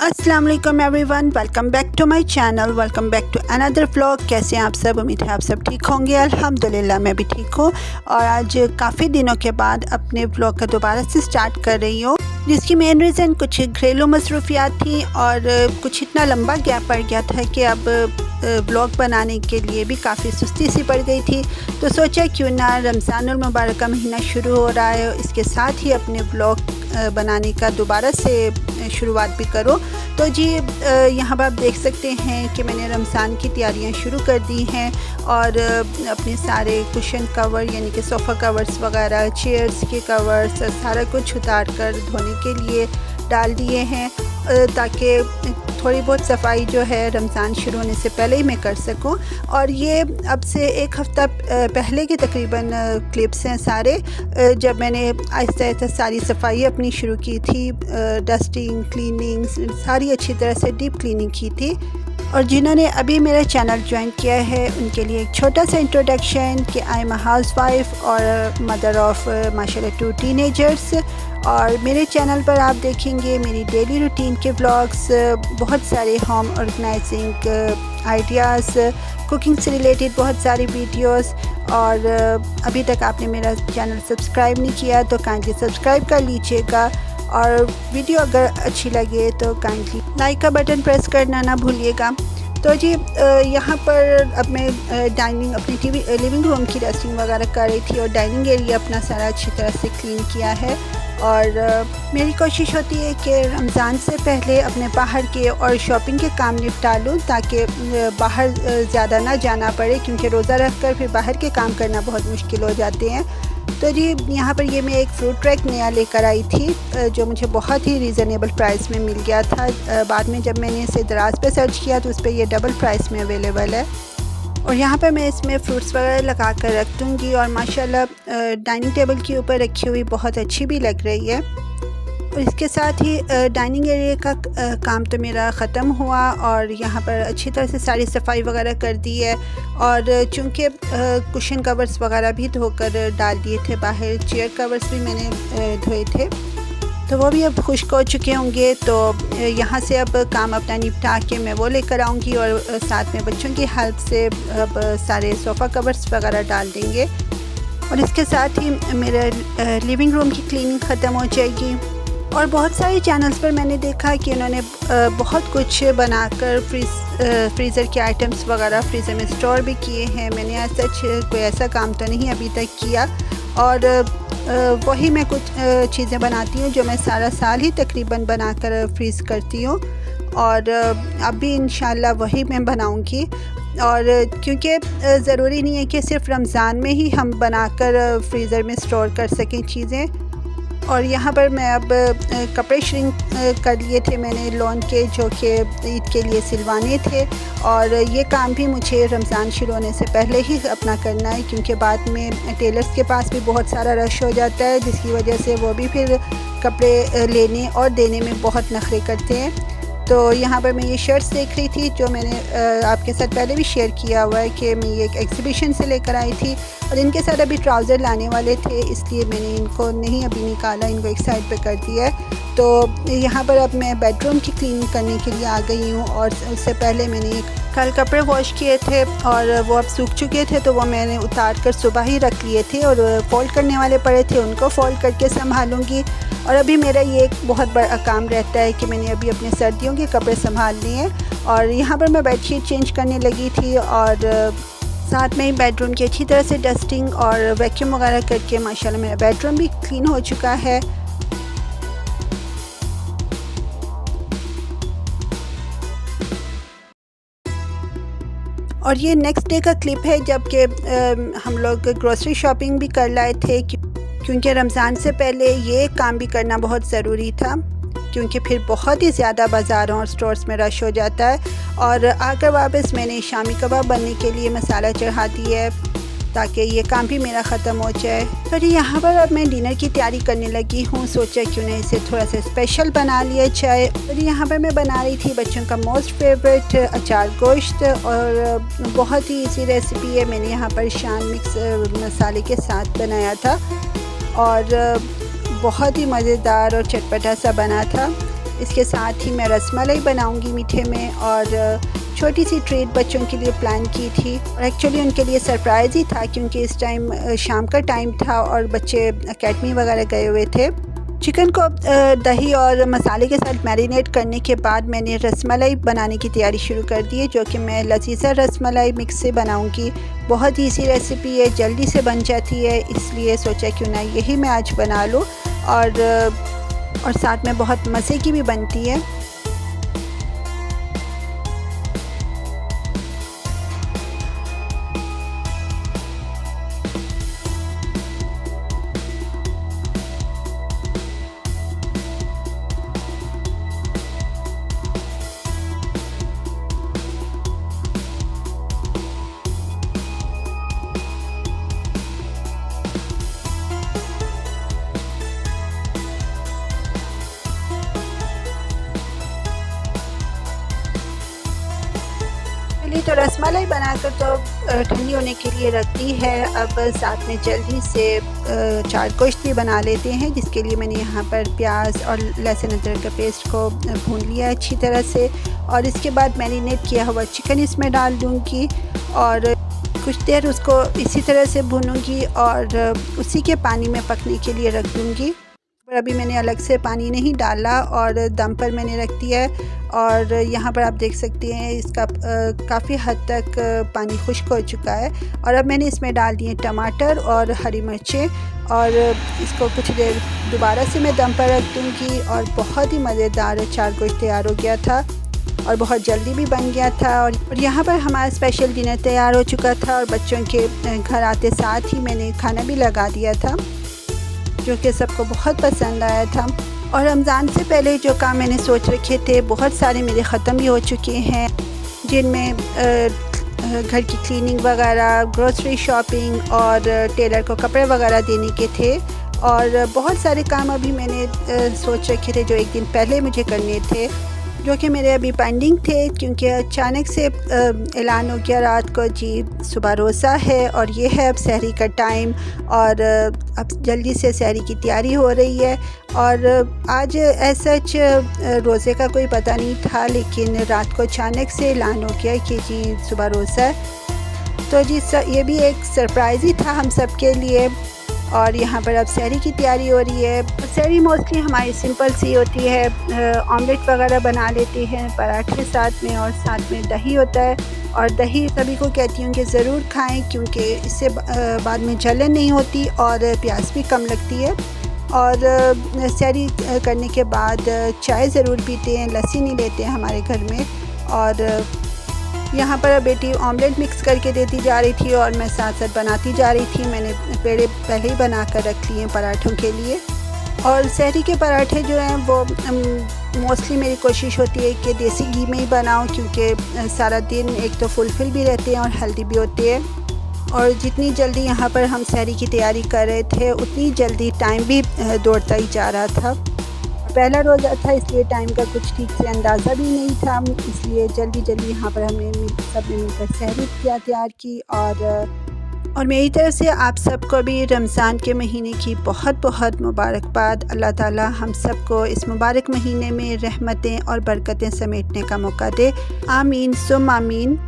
अस्सलाम वालेकुम everyone, welcome back to my channel, welcome back to another vlog. कैसे हैं आप सब? उम्मीद है आप सब ठीक होंगे। अल्हम्दुलिल्लाह मैं भी ठीक हूँ और आज काफ़ी दिनों के बाद अपने व्लॉग का दोबारा से स्टार्ट कर रही हूँ, जिसकी मेन रीज़न कुछ घरेलू मसरूफियात थी और कुछ इतना लंबा गैप पड़ गया था कि अब व्लॉग बनाने के लिए भी काफ़ी सुस्ती सी पड़ गई थी। तो सोचा क्यों ना रमज़ानुल मुबारक का महीना शुरू हो रहा है, इसके साथ ही अपने व्लॉग बनाने का दोबारा से शुरुआत भी करो। तो जी यहाँ पर आप देख सकते हैं कि मैंने रमज़ान की तैयारियां शुरू कर दी हैं और अपने सारे कुशन कवर यानी कि सोफ़ा कवर्स वगैरह, चेयर्स के कवर्स सारा कुछ उतार कर धोने के लिए डाल दिए हैं, ताकि थोड़ी बहुत सफाई जो है रमज़ान शुरू होने से पहले ही मैं कर सकूं। और ये अब से एक हफ़्ता पहले के तकरीबन क्लिप्स हैं सारे, जब मैंने आहिस्ता आहिस्ता सारी सफाई अपनी शुरू की थी, डस्टिंग, क्लीनिंग, सारी अच्छी तरह से डीप क्लीनिंग की थी। और जिन्होंने अभी मेरा चैनल ज्वाइन किया है उनके लिए एक छोटा सा इंट्रोडक्शन कि आई एम अ हाउसवाइफ और मदर ऑफ़ माशाल्लाह 2 टीनेजर्स। और मेरे चैनल पर आप देखेंगे मेरी डेली रूटीन के व्लॉग्स, बहुत सारे होम ऑर्गेनाइजिंग आइडियाज़, कुकिंग से रिलेटेड बहुत सारी वीडियोस। और अभी तक आपने मेरा चैनल सब्सक्राइब नहीं किया तो काइंडली सब्सक्राइब कर लीजिएगा, और वीडियो अगर अच्छी लगे तो काइंडली लाइक का बटन प्रेस करना ना भूलिएगा। तो जी यहाँ पर अब मैं डाइनिंग अपनी लिविंग रूम की डस्टिंग वगैरह कर रही थी और डाइनिंग एरिया अपना सारा अच्छी तरह से क्लीन किया है। और मेरी कोशिश होती है कि रमज़ान से पहले अपने बाहर के और शॉपिंग के काम निपटा लूँ, ताकि बाहर ज़्यादा ना जाना पड़े, क्योंकि रोज़ा रख कर फिर बाहर के काम करना बहुत मुश्किल हो जाते हैं। तो जी यहाँ पर ये मैं एक फ्रूट ट्रैक नया लेकर आई थी, जो मुझे बहुत ही रीज़नेबल प्राइस में मिल गया था। बाद में जब मैंने इसे दराज पे सर्च किया तो उस पर ये डबल प्राइस में अवेलेबल है। और यहाँ पर मैं इसमें फ्रूट्स वगैरह लगा कर रख दूँगी और माशाल्लाह डाइनिंग टेबल के ऊपर रखी हुई बहुत अच्छी भी लग रही है। और इसके साथ ही डाइनिंग एरिया का काम तो मेरा ख़त्म हुआ और यहाँ पर अच्छी तरह से सारी सफाई वगैरह कर दी है। और चूँकि कुशन कवर्स वगैरह भी धोकर डाल दिए थे बाहर, चेयर कवर्स भी मैंने धोए थे, तो वो भी अब खुश्क हो चुके होंगे। तो यहाँ से अब काम अपना निपटा के मैं वो लेकर आऊँगी और साथ में बच्चों की हेल्प से अब सारे सोफ़ा कवर्स वगैरह डाल देंगे। और इसके साथ ही मेरे लिविंग रूम की क्लीनिंग ख़त्म हो जाएगी। और बहुत सारे चैनल्स पर मैंने देखा कि उन्होंने बहुत कुछ बनाकर फ्रीज़र के आइटम्स वगैरह फ्रीज़र में स्टोर भी किए हैं। मैंने आज तक कोई ऐसा काम तो नहीं अभी तक किया, और वही मैं कुछ चीज़ें बनाती हूँ जो मैं सारा साल ही तकरीबन बनाकर फ्रीज़ करती हूँ, और अब भी इंशाल्लाह वही मैं बनाऊँगी। और क्योंकि ज़रूरी नहीं है कि सिर्फ रमज़ान में ही हम बनाकर फ्रीज़र में स्टोर कर सकें चीज़ें। और यहाँ पर मैं अब कपड़े श्रिंक कर लिए थे मैंने लॉन के, जो कि ईद के लिए सिलवाने थे, और ये काम भी मुझे रमज़ान शुरू होने से पहले ही अपना करना है, क्योंकि बाद में टेलर्स के पास भी बहुत सारा रश हो जाता है, जिसकी वजह से वो भी फिर कपड़े लेने और देने में बहुत नखरे करते हैं। तो यहाँ पर मैं ये शर्ट्स देख रही थी, जो मैंने आपके साथ पहले भी शेयर किया हुआ है कि मैं ये एक एग्ज़िबिशन से लेकर आई थी, और इनके साथ अभी ट्राउज़र लाने वाले थे, इसलिए मैंने इनको नहीं अभी निकाला, इनको एक साइड पे कर दिया है। तो यहाँ पर अब मैं बेडरूम की क्लीनिंग करने के लिए आ गई हूँ, और उससे पहले मैंने कल कपड़े वॉश किए थे और वो अब सूख चुके थे, तो वो मैंने उतार कर सुबह ही रख लिए थे, और फ़ोल्ड करने वाले पड़े थे उनको फ़ोल्ड करके संभालूँगी। और अभी मेरा ये एक बहुत बड़ा काम रहता है कि मैंने अभी अपने सर्दियों के कपड़े संभाल लिए हैं। और यहाँ पर मैं बेडशीट चेंज करने लगी थी, और साथ में ही बेडरूम की अच्छी तरह से डस्टिंग और वैक्यूम वगैरह करके माशाल्लाह मेरा बेडरूम भी क्लीन हो चुका है। और ये नेक्स्ट डे का क्लिप है, जबकि हम लोग ग्रोसरी शॉपिंग भी कर लाए थे, क्योंकि रमज़ान से पहले ये काम भी करना बहुत ज़रूरी था, क्योंकि फिर बहुत ही ज़्यादा बाज़ारों और स्टोर्स में रश हो जाता है। और आकर वापस मैंने शामी कबाब बनने के लिए मसाला चढ़ा दिया है, ताकि ये काम भी मेरा ख़त्म हो जाए। तो यहाँ पर अब मैं डिनर की तैयारी करने लगी हूँ, सोचा क्यों ना इसे थोड़ा सा स्पेशल बना लिया जाए। और यहाँ पर मैं बना रही थी बच्चों का मोस्ट फेवरेट अचार गोश्त, और बहुत ही इजी रेसिपी है। मैंने यहाँ पर शान मिक्स मसाले के साथ बनाया था और बहुत ही मज़ेदार और चटपटा सा बना था। इसके साथ ही मैं रसमलाई बनाऊंगी मीठे में, और छोटी सी ट्रीट बच्चों के लिए प्लान की थी। और एक्चुअली उनके लिए सरप्राइज़ ही था क्योंकि इस टाइम शाम का टाइम था और बच्चे एकेडमी वगैरह गए हुए थे। चिकन को दही और मसाले के साथ मैरिनेट करने के बाद मैंने रसमलाई बनाने की तैयारी शुरू कर दी है, जो कि मैं लजीज़ा रसमलाई मिक्स से बनाऊंगी। बहुत ईजी रेसिपी है, जल्दी से बन जाती है, इसलिए सोचा क्यों ना यही मैं आज बना लूँ, और साथ में बहुत मज़े की भी बनती है। तो रसमलाई बनाकर तो ठंडी होने के लिए रख दी है। अब साथ में जल्दी से चाट गोश्त भी बना लेते हैं, जिसके लिए मैंने यहाँ पर प्याज और लहसुन अदरक का पेस्ट को भून लिया अच्छी तरह से, और इसके बाद मैरिनेट किया हुआ चिकन इसमें डाल दूँगी और कुछ देर उसको इसी तरह से भूनूँगी और उसी के पानी में पकने के लिए रख दूँगी। पर अभी मैंने अलग से पानी नहीं डाला और दम पर मैंने रख दिया है। और यहाँ पर आप देख सकते हैं इसका काफ़ी हद तक पानी खुश्क हो चुका है। और अब मैंने इसमें डाल दिए टमाटर और हरी मिर्चें, और इसको कुछ देर दोबारा से मैं दम पर रख दूँगी। और बहुत ही मज़ेदार चाट गोश्त तैयार हो गया था और बहुत जल्दी भी बन गया था। और यहाँ पर हमारा स्पेशल डिनर तैयार हो चुका था और बच्चों के घर आते साथ ही मैंने खाना भी लगा दिया था, जो कि सबको बहुत पसंद आया था। और रमज़ान से पहले जो काम मैंने सोच रखे थे बहुत सारे मेरे ख़त्म भी हो चुके हैं, जिनमें घर की क्लीनिंग वगैरह, ग्रोसरी शॉपिंग और टेलर को कपड़े वगैरह देने के थे। और बहुत सारे काम अभी मैंने सोच रखे थे जो एक दिन पहले मुझे करने थे, जो कि मेरे अभी पेंडिंग थे, क्योंकि अचानक से ऐलान हो गया रात को जी सुबह रोज़ा है और ये है अब सहरी का टाइम, और अब जल्दी से सहरी की तैयारी हो रही है। और आज ऐसा रोज़े का कोई पता नहीं था, लेकिन रात को अचानक से ऐलान हो गया कि जी सुबह रोज़ा है। तो जी ये भी एक सरप्राइज़ ही था हम सब के लिए। और यहाँ पर अब सहरी की तैयारी हो रही है। सहरी मोस्टली हमारी सिंपल सी होती है, ऑमलेट वगैरह बना लेते हैं पराठे साथ में, और साथ में दही होता है। और दही सभी को कहती हूँ कि ज़रूर खाएं, क्योंकि इससे बाद में जलन नहीं होती और प्यास भी कम लगती है। और सहरी करने के बाद चाय ज़रूर पीते हैं, लस्सी नहीं लेते हैं हमारे घर में। और यहाँ पर बेटी ऑमलेट मिक्स करके देती जा रही थी और मैं साथ साथ बनाती जा रही थी। मैंने पेड़े पहले ही बना कर रख लिए हैं पराठों के लिए। और सहरी के पराठे जो हैं वो मोस्टली मेरी कोशिश होती है कि देसी घी में ही बनाऊं, क्योंकि सारा दिन एक तो फुलफिल भी रहते हैं और हेल्दी भी होते हैं। और जितनी जल्दी यहाँ पर हम सहरी की तैयारी कर रहे थे, उतनी जल्दी टाइम भी दौड़ता ही जा रहा था। पहला रोज़ा था, इसलिए टाइम का कुछ ठीक से अंदाज़ा भी नहीं था, इसलिए जल्दी जल्दी यहाँ पर हमने सब ने मिलकर सहरी तैयार की। और मेरी तरफ से आप सबको भी रमज़ान के महीने की बहुत बहुत मुबारकबाद। अल्लाह ताला हम सबको इस मुबारक महीने में रहमतें और बरकतें समेटने का मौका दे, आमीन सुम आमीन।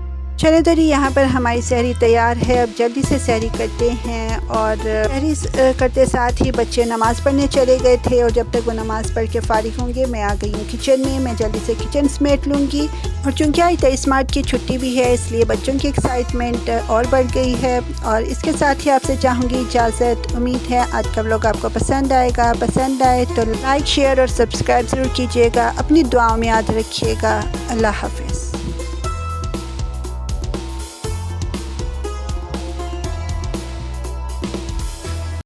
चले तो जी यहाँ पर हमारी सहरी तैयार है, अब जल्दी से सहरी करते हैं। और सहरी करते साथ ही बच्चे नमाज़ पढ़ने चले गए थे, और जब तक वो नमाज़ पढ़ के फ़ारिग होंगे मैं आ गई हूँ किचन में। मैं जल्दी से किचन समेट लूँगी। और चूँकि आज स्मार्ट की छुट्टी भी है, इसलिए बच्चों की एक्साइटमेंट और बढ़ गई है। और इसके साथ ही आपसे चाहूँगी इजाज़त। उम्मीद है आज का व्लॉग आपको पसंद आएगा। पसंद आए तो लाइक शेयर और सब्सक्राइब ज़रूर कीजिएगा। अपनी दुआओं में याद रखिएगा। अल्लाह हाफ़िज़।